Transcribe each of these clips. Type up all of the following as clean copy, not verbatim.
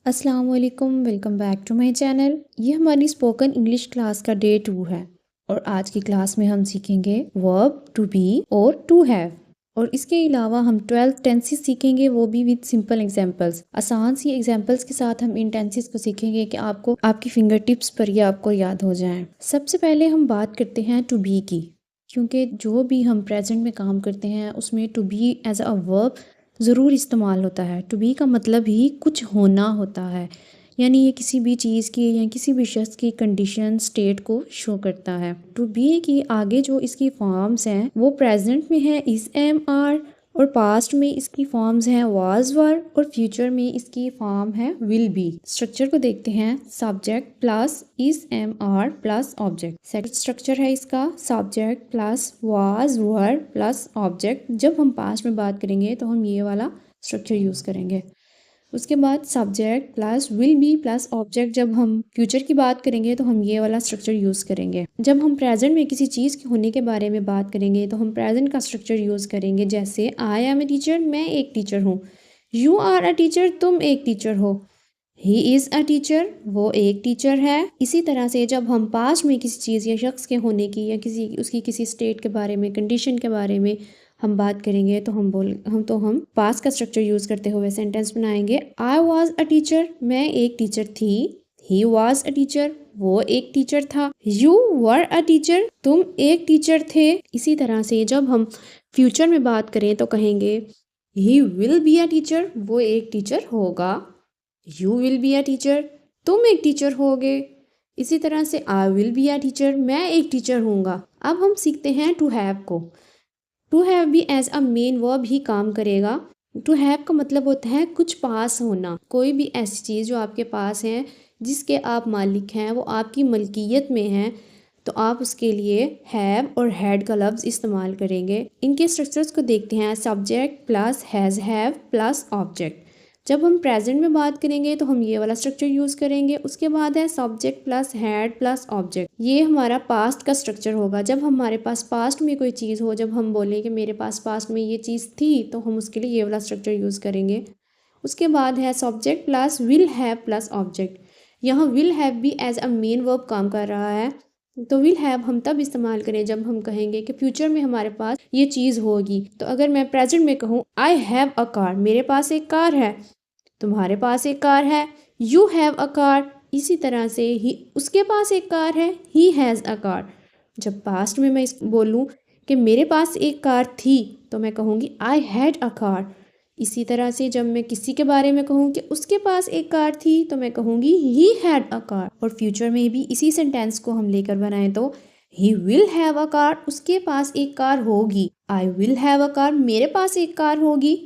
अस्सलाम वालेकुम, welcome back to my channel. ये हमारी स्पोकन इंग्लिश क्लास का डे 2 है और आज की क्लास में हम सीखेंगे वर्ब टू बी और टू हैव। और इसके अलावा हम 12 टेंसेस सीखेंगे, वो भी विद सिंपल एग्जांपल्स। आसान सी एग्जांपल्स के साथ हम इन टेंसेस को सीखेंगे कि आपको आपकी फिंगर टिप्स पर ये आपको याद हो जाएं। सबसे पहले हम बात करते हैं टू बी की, क्योंकि जो भी हम प्रेजेंट में काम करते हैं उसमें to be as a verb ज़रूर इस्तेमाल होता है। टू बी का मतलब ही कुछ होना होता है, यानी ये किसी भी चीज़ की या किसी भी शख्स की कंडीशन स्टेट को शो करता है। टू बी की आगे जो इसकी फॉर्म्स हैं वो प्रेजेंट में है इज एम आर, और पास्ट में इसकी फॉर्म्स हैं वाज वर, और फ्यूचर में इसकी फॉर्म है विल बी। स्ट्रक्चर को देखते हैं, subject plus is am are plus object. Second structure है इसका subject plus was were plus object. जब हम पास्ट में बात करेंगे तो हम ये वाला स्ट्रक्चर यूज़ करेंगे। उसके बाद subject plus will be plus object. जब हम फ्यूचर की बात करेंगे तो हम ये वाला स्ट्रक्चर यूज़ करेंगे। जब हम प्रेजेंट में किसी चीज़ के होने के बारे में बात करेंगे तो हम प्रेजेंट का स्ट्रक्चर यूज़ करेंगे, जैसे आई एम ए टीचर, मैं एक टीचर हूँ। यू आर अ टीचर, तुम एक टीचर हो। ही इज़ अ टीचर, वो एक टीचर है। इसी तरह से जब हम पास्ट में किसी चीज़ या शख्स के होने की या उसकी किसी स्टेट के बारे में, कंडीशन के बारे में हम बात करेंगे तो हम पास्ट का स्ट्रक्चर यूज़ करते हुए सेंटेंस बनाएंगे। आई वॉज अ टीचर, मैं एक टीचर थी। ही वॉज अ टीचर, वो एक टीचर था। यू वर अ टीचर, तुम एक टीचर थे। इसी तरह से जब हम फ्यूचर में बात करें तो कहेंगे ही विल बी अ टीचर, वो एक टीचर होगा। You will be a teacher, तुम एक टीचर होगे। इसी तरह से आई विल बी अ टीचर, मैं एक टीचर हूँगा। अब हम सीखते हैं टू हैव को। टू हैव भी एज अ मेन वर्ब ही काम करेगा। टू हैव का मतलब होता है कुछ पास होना, कोई भी ऐसी चीज़ जो आपके पास है, जिसके आप मालिक हैं, वो आपकी मलकियत में है, तो आप उसके लिए हैव और हैड का लफ्ज़ इस्तेमाल करेंगे। इनके स्ट्रक्चर्स को देखते हैं, subject plus has have plus object. जब हम प्रेजेंट में बात करेंगे तो हम ये वाला स्ट्रक्चर यूज़ करेंगे। उसके बाद है subject plus had plus object. ये हमारा पास्ट का स्ट्रक्चर होगा। जब हमारे पास पास्ट में कोई चीज़ हो, जब हम बोलें कि मेरे पास पास्ट में ये चीज़ थी, तो हम उसके लिए ये वाला स्ट्रक्चर यूज़ करेंगे। उसके बाद है subject plus will have plus object. यहाँ विल हैव भी एज अ मेन वर्ब काम कर रहा है। तो विल हैव हम तब इस्तेमाल करें जब हम कहेंगे कि फ्यूचर में हमारे पास ये चीज़ होगी। तो अगर मैं प्रेजेंट में कहूँ आई हैव अ कार, मेरे पास एक कार है, तुम्हारे पास एक कार है, यू हैव अ कार। इसी तरह से ही उसके पास एक कार है, ही हैज़ अ कार। जब पास्ट में मैं बोलूँ कि मेरे पास एक कार थी, तो मैं कहूँगी आई हैड अ कार। इसी तरह से जब मैं किसी के बारे में कहूँ कि उसके पास एक कार थी, तो मैं कहूँगी ही हैड अ कार। और फ्यूचर में भी इसी सेंटेंस को हम लेकर बनाएं तो ही विल हैव अ कार, उसके पास एक कार होगी। I will have a car, मेरे पास एक कार होगी।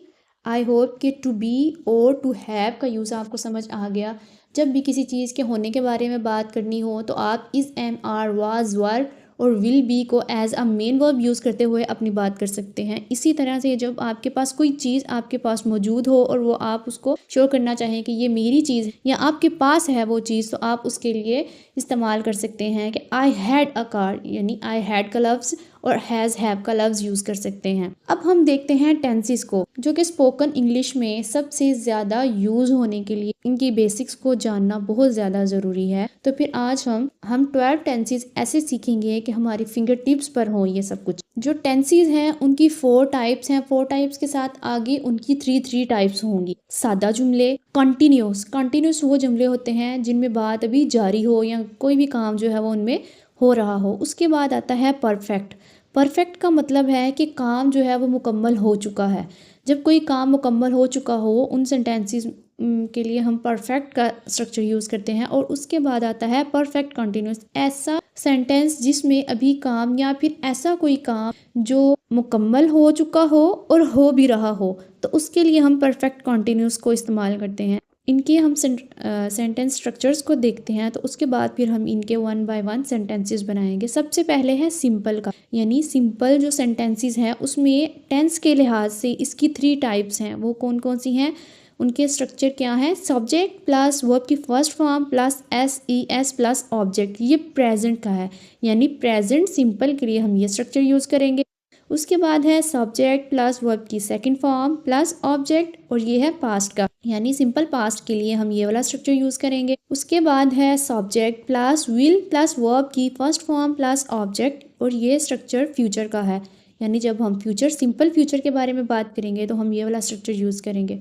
आई होप कि टू बी और टू हैव का यूज़ आपको समझ आ गया। जब भी किसी चीज़ के होने के बारे में बात करनी हो तो आप is am are was were और विल बी को as a main verb use करते हुए अपनी बात कर सकते हैं। इसी तरह से जब आपके पास कोई चीज़ आपके पास मौजूद हो और वो आप उसको शो करना चाहें कि ये मेरी चीज़ या आपके पास है वो चीज़, तो आप उसके लिए इस्तेमाल कर सकते हैं कि आई हैड अ कार, यानी आई हैड का लफ्ज़ और हैज़ हैव का लफ्ज़ यूज़ कर सकते हैं। अब हम देखते हैं टेंसेस को, जो कि स्पोकन इंग्लिश में सबसे ज़्यादा यूज़ होने के लिए इनकी बेसिक्स को जानना बहुत ज़्यादा ज़रूरी है। तो फिर आज हम 12 टेंसेस ऐसे सीखेंगे कि हमारी फिंगर टिप्स पर हो ये सब कुछ। जो टेंसेस हैं उनकी 4 टाइप्स हैं। 4 टाइप्स के साथ आगे उनकी 3 टाइप्स होंगी। सादा जुमले, कंटिन्यूस वो जुमले होते हैं जिनमें बात अभी जारी हो या कोई भी काम जो है वो उनमें हो रहा हो। उसके बाद आता है परफेक्ट। परफेक्ट का मतलब है कि काम जो है वो मुकम्मल हो चुका है। जब कोई काम मुकम्मल हो चुका हो, उन सेंटेंसेस के लिए हम परफेक्ट का स्ट्रक्चर यूज़ करते हैं। और उसके बाद आता है परफेक्ट कंटिन्यूस, ऐसा सेंटेंस जिसमें अभी काम या फिर ऐसा कोई काम जो मुकम्मल हो चुका हो और हो भी रहा हो, तो उसके लिए हम परफेक्ट कंटिन्यूस को इस्तेमाल करते हैं। इनके हम सेंटेंस स्ट्रक्चर्स को देखते हैं, तो उसके बाद फिर हम इनके 1 बाय 1 सेंटेंसेस बनाएंगे। सबसे पहले है सिंपल का, यानी सिंपल जो सेंटेंसेस हैं उसमें टेंस के लिहाज से इसकी 3 टाइप्स हैं। वो कौन कौन सी हैं, उनके स्ट्रक्चर क्या है, सब्जेक्ट प्लस वर्ब की first form plus S E S plus object. ये प्रेजेंट का है, यानी प्रेजेंट सिंपल के लिए हम ये स्ट्रक्चर यूज़ करेंगे। उसके बाद है सब्जेक्ट प्लस वर्ब की सेकंड फॉर्म प्लस ऑब्जेक्ट, और ये है पास्ट का, यानी सिंपल पास्ट के लिए हम ये वाला स्ट्रक्चर यूज करेंगे। उसके बाद है subject plus will plus verb की फर्स्ट फॉर्म प्लस ऑब्जेक्ट, और ये स्ट्रक्चर फ्यूचर का है, यानी जब हम फ्यूचर सिंपल फ्यूचर के बारे में बात करेंगे तो हम ये वाला स्ट्रक्चर यूज़ करेंगे।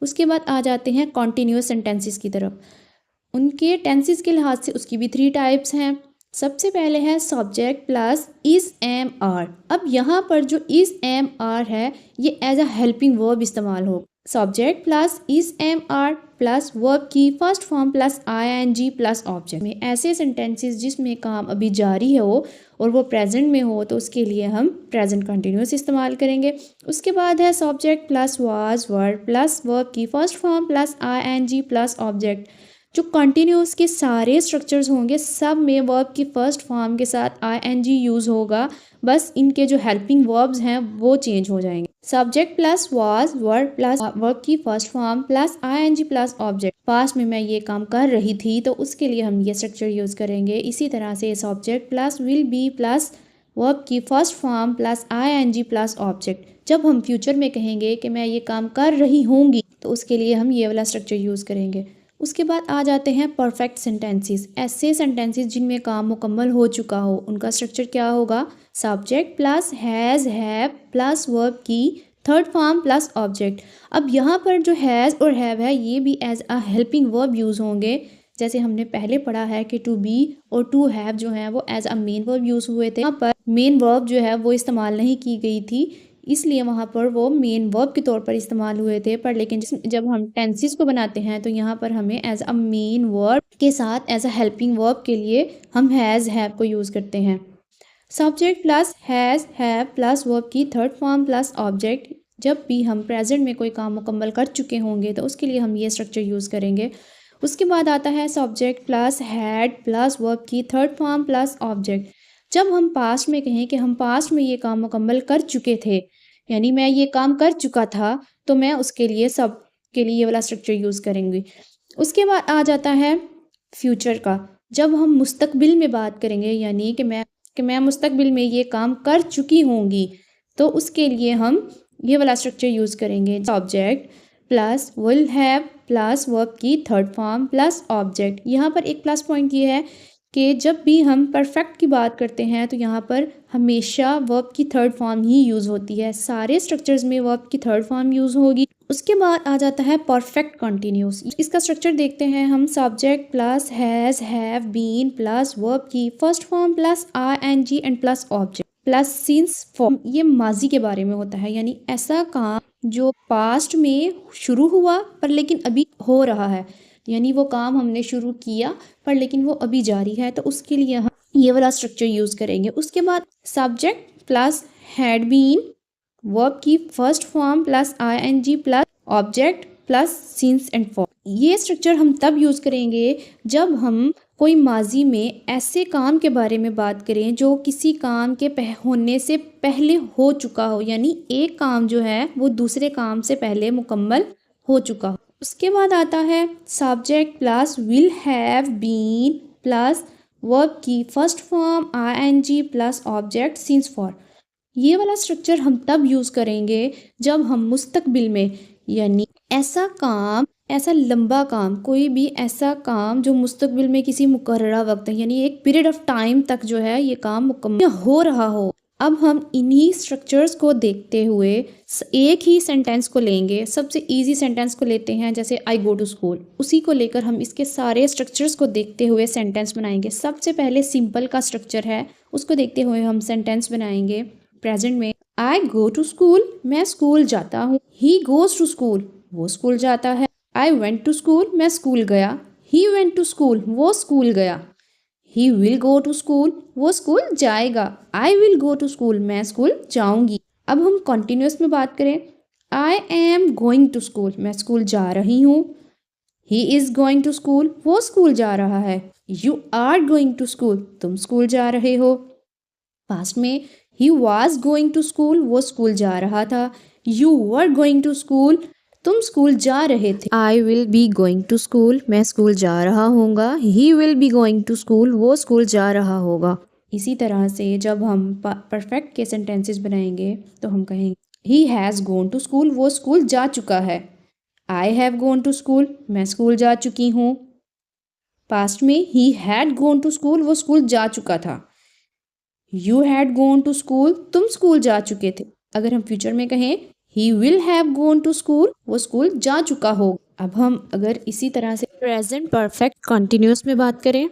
उसके बाद आ जाते हैं कॉन्टिन्यूस सेंटेंसेस की तरफ। उनके टेंसेस के लिहाज से उसकी भी 3 टाइप्स हैं। सबसे पहले है subject plus is am are. अब यहाँ पर जो इज एम आर है ये एज अ हेल्पिंग वर्ब इस्तेमाल हो। Subject plus is am are plus verb की first form plus I N G plus object में ऐसे सेंटेंसेस जिसमें काम अभी जारी हो और वो प्रेजेंट में हो तो उसके लिए हम प्रेजेंट कंटिन्यूस इस्तेमाल करेंगे। उसके बाद है subject plus was verb plus verb की first form plus I N G plus object. जो कंटिन्यूस के सारे स्ट्रक्चर्स होंगे सब में वर्ब की फर्स्ट फॉर्म के साथ आई एन जी यूज़ होगा, बस इनके जो हेल्पिंग वर्ब्स हैं वो चेंज हो जाएंगे। Subject plus was verb plus verb की first form plus I N G plus object. Past में मैं ये काम कर रही थी तो उसके लिए हम ये स्ट्रक्चर यूज़ करेंगे। इसी तरह से subject plus will be plus verb की first form plus I N G plus object. जब हम फ्यूचर में कहेंगे कि मैं ये काम कर रही होंगी तो उसके लिए हम ये वाला स्ट्रक्चर यूज़ करेंगे। उसके बाद आ जाते हैं परफेक्ट सेंटेंसेस। ऐसे सेंटेंसेस जिनमें काम मुकम्मल हो चुका हो उनका स्ट्रक्चर क्या होगा? Subject plus has have plus verb की थर्ड फॉर्म प्लस ऑब्जेक्ट। अब यहाँ पर जो हैज़ और हैव है ये भी as a helping verb use होंगे। जैसे हमने पहले पढ़ा है कि टू बी और टू हैव जो है वो as a main verb use हुए थे। यहाँ पर मेन वर्ब जो है वो इस्तेमाल नहीं की गई थी, इसलिए वहाँ पर वो मेन वर्ब के तौर पर इस्तेमाल हुए थे। पर लेकिन जब हम टेंसेस को बनाते हैं तो यहाँ पर हमें एज अ मेन वर्ब के साथ एज अ हेल्पिंग वर्ब के लिए हम हैज़ हैव को यूज़ करते हैं। Subject plus has have plus verb की थर्ड फॉर्म प्लस ऑब्जेक्ट। जब भी हम प्रेजेंट में कोई काम मुकम्मल कर चुके होंगे तो उसके लिए हम ये स्ट्रक्चर यूज़ करेंगे। उसके बाद आता है subject plus had plus verb की थर्ड फॉर्म प्लस ऑब्जेक्ट। जब हम पास्ट में कहें कि हम पास्ट में ये काम मुकम्मल कर चुके थे, यानी मैं ये काम कर चुका था, तो मैं उसके लिए सब के लिए ये वाला स्ट्रक्चर यूज़ करेंगे। उसके बाद आ जाता है फ्यूचर का। जब हम मुस्तकबिल में बात करेंगे यानी कि मैं मुस्तकबिल में ये काम कर चुकी होंगी तो उसके लिए हम ये वाला स्ट्रक्चर यूज़ करेंगे। Subject plus will have plus verb की थर्ड फॉर्म प्लस ऑब्जेक्ट। यहाँ पर एक प्लस पॉइंट ये है कि जब भी हम परफेक्ट की बात करते हैं तो यहाँ पर हमेशा वर्ब की थर्ड फॉर्म ही यूज़ होती है। सारे स्ट्रक्चर्स में वर्ब की थर्ड फॉर्म यूज़ होगी। उसके बाद आ जाता है परफेक्ट कंटिन्यूस। इसका स्ट्रक्चर देखते हैं हम। Subject plus has have been plus verb की first form plus I N G and plus object plus since form. ये माजी के बारे में होता है, यानी ऐसा काम जो पास्ट में शुरू हुआ पर लेकिन अभी हो रहा है, यानी वो काम हमने शुरू किया पर लेकिन वो अभी जारी है, तो उसके लिए हम ये वाला स्ट्रक्चर यूज़ करेंगे। उसके बाद subject plus had been verb की first form plus I N G plus object plus since and for. ये स्ट्रक्चर हम तब यूज़ करेंगे जब हम कोई माजी में ऐसे काम के बारे में बात करें जो किसी काम के होने से पहले हो चुका हो, यानी एक काम जो है वो दूसरे काम से पहले मुकम्मल हो चुका हो। उसके बाद आता है subject plus will have been plus verb की first form I N G plus object since for. ये वाला स्ट्रक्चर हम तब यूज़ करेंगे जब हम मुस्तकबिल में, यानी ऐसा लंबा काम, कोई भी ऐसा काम जो मुस्तकबिल में किसी मुकर्ररा वक्त है यानी एक पीरियड ऑफ टाइम तक जो है ये काम मुकम्मल हो रहा हो। अब हम इन्हीं स्ट्रक्चर्स को देखते हुए एक ही सेंटेंस को लेंगे। सबसे इजी सेंटेंस को लेते हैं, जैसे आई गो टू स्कूल। उसी को लेकर हम इसके सारे स्ट्रक्चर्स को देखते हुए सेंटेंस बनाएंगे। सबसे पहले सिंपल का स्ट्रक्चर है, उसको देखते हुए हम सेंटेंस बनाएंगे। प्रेजेंट में आई गो टू स्कूल, मैं स्कूल जाता हूँ। ही गोज टू स्कूल, वो स्कूल जाता है। आई वेंट टू स्कूल, मैं स्कूल गया। ही वेंट टू स्कूल, वो स्कूल गया। He will go to school, वो स्कूल जाएगा। I will go to school, मैं स्कूल जाऊंगी। अब हम कॉन्टिन्यूस में बात करें, I am going to school, मैं स्कूल जा रही हूँ। He is going to school, वो स्कूल जा रहा है। You are going to school, तुम स्कूल जा रहे हो। पास्ट में he was going to school, वो स्कूल जा रहा था। You were going to school, तुम स्कूल जा रहे थे। I will be going to school, मैं स्कूल जा रहा हूँगा। He will be going to school, वो स्कूल जा रहा होगा। इसी तरह से जब हम परफेक्ट के सेंटेंसेस बनाएंगे तो हम कहेंगे he has gone to school, वो स्कूल जा चुका है। I have gone to school, मैं स्कूल जा चुकी हूँ। पास्ट में he had gone to school, वो स्कूल जा चुका था। You had gone to school, तुम स्कूल जा चुके थे। अगर हम फ्यूचर में कहें he will have gone to school, वो स्कूल जा चुका हो। अब हम अगर इसी तरह से प्रेजेंट परफेक्ट कंटिन्यूस में बात करें,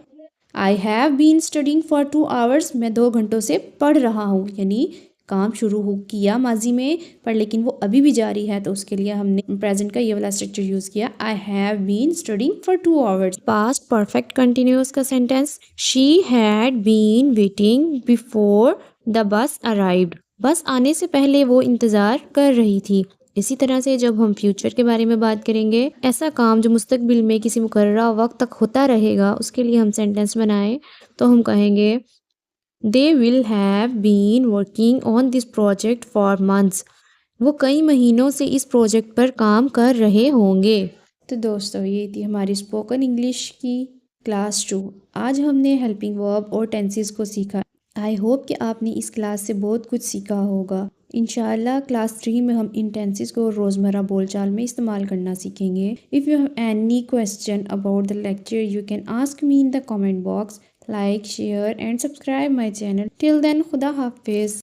I have been studying for 2 hours, मैं 2 घंटों से पढ़ रहा हूँ, यानी काम शुरू हो किया माजी में पर लेकिन वो अभी भी जारी है, तो उसके लिए हमने प्रेजेंट का ये वाला स्ट्रक्चर यूज़ किया, I have been studying for 2 hours. Past perfect continuous का sentence, she had been waiting before the bus arrived, bus आने से पहले वो इंतज़ार कर रही थी। इसी तरह से जब हम फ्यूचर के बारे में बात करेंगे, ऐसा काम जो मुस्तकबिल में किसी मुकर्ररा वक्त तक होता रहेगा, उसके लिए हम सेंटेंस बनाएं तो हम कहेंगे they will have been working on this project for months, वो कई महीनों से इस प्रोजेक्ट पर काम कर रहे होंगे। तो दोस्तों, ये थी हमारी स्पोकन इंग्लिश की क्लास 2। आज हमने हेल्पिंग वर्ब और टेंसेस को सीखा। आई होप कि आपने इस क्लास से बहुत कुछ सीखा होगा। इंशाल्लाह क्लास 3 में हम इन टेंसेस को रोज़मर्रा बोलचाल में इस्तेमाल करना सीखेंगे। If you have any question about the lecture, you can ask me in the comment box. Like, share and subscribe my channel. Till then, Khuda Hafiz.